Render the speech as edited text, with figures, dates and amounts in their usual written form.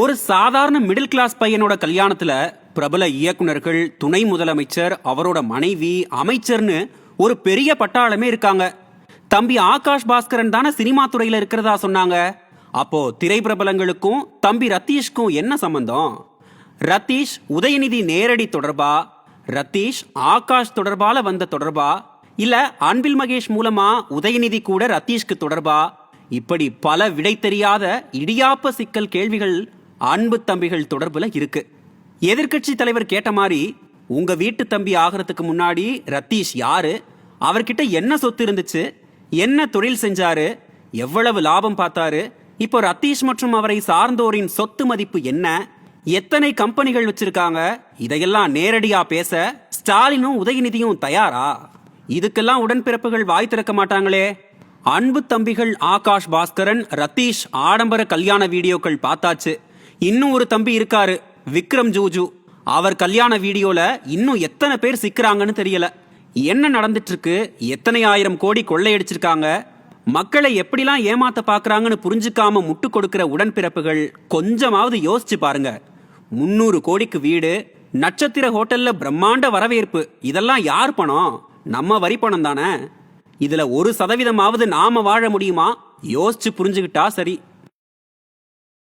ஒரு சாதாரண middle class பையனோட கல்யாணத்துல பிரபல இயக்குனர்கள், துணை முதலமைச்சர், அவரோட மனைவி, அமைச்சர்னு ஒரு பெரிய பட்டாளமே இருக்காங்க. தம்பி ஆகாஷ் பாஸ்கரன் தானே சினிமா துறையில இருக்கிறதா சொன்னாங்க. அப்போ திரை பிரபலங்களுக்கும் தம்பி ரத்தீஷ்க்கும் என்ன சம்பந்தம்? ரத்தீஷ் உதயநிதி நேரடி தொடர்பா, ரத்தீஷ் ஆகாஷ் தொடர்பால வந்த தொடர்பா, இல்ல அன்பில் மகேஷ் மூலமா உதயநிதி கூட ரத்தீஷ்க்கு தொடர்பா? இப்படி பல விடை தெரியாத இடியாப்ப சிக்கல் கேள்விகள் அன்பு தம்பிகள் தொடர்புல இருக்கு. எதிர்க்கட்சி தலைவர் கேட்ட மாதிரி, உங்க வீட்டு தம்பி ஆகிறதுக்கு முன்னாடி ரத்தீஷ் யாரு, அவர்கிட்ட என்ன சொத்து இருந்துச்சு, என்ன தொழில் செஞ்சாரு, எவ்வளவு லாபம் பார்த்தாரு, இப்போ ரத்தீஷ் மற்றும் அவரை சார்ந்தோரின் சொத்து மதிப்பு என்ன, எத்தனை கம்பெனிகள் வச்சிருக்காங்க, இதையெல்லாம் நேரடியா பேச ஸ்டாலினும் உதயநிதியும் தயாரா? இதுக்கெல்லாம் உடன்பிறப்புகள் வாய் திறக்க மாட்டாங்களே. அன்பு தம்பிகள் ஆகாஷ் பாஸ்கரன், ரத்தீஷ் ஆடம்பர கல்யாண வீடியோக்கள் பார்த்தாச்சு. இன்னும் ஒரு தம்பி இருக்காரு, விக்ரம் ஜூஜு. அவர் கல்யாண வீடியோல இன்னும் எத்தனை பேர் சிக்கிறாங்கன்னு தெரியல. என்ன நடந்துட்டு இருக்கு, எத்தனை ஆயிரம் கோடி கொள்ளையடிச்சிருக்காங்க, மக்களை எப்படிலாம் ஏமாத்த பாக்குறாங்கன்னு புரிஞ்சுக்காம முட்டு கொடுக்கிற உடன்பிறப்புகள் கொஞ்சமாவது யோசிச்சு பாருங்க. 300 கோடிக்கு வீடு, நட்சத்திர ஹோட்டல்ல பிரம்மாண்ட வரவேற்பு, இதெல்லாம் யார் பணம்? நம்ம வரி பணம் தானே. இதுல 1% நாம வாழ முடியுமா? யோசிச்சு புரிஞ்சுக்கிட்டா சரி.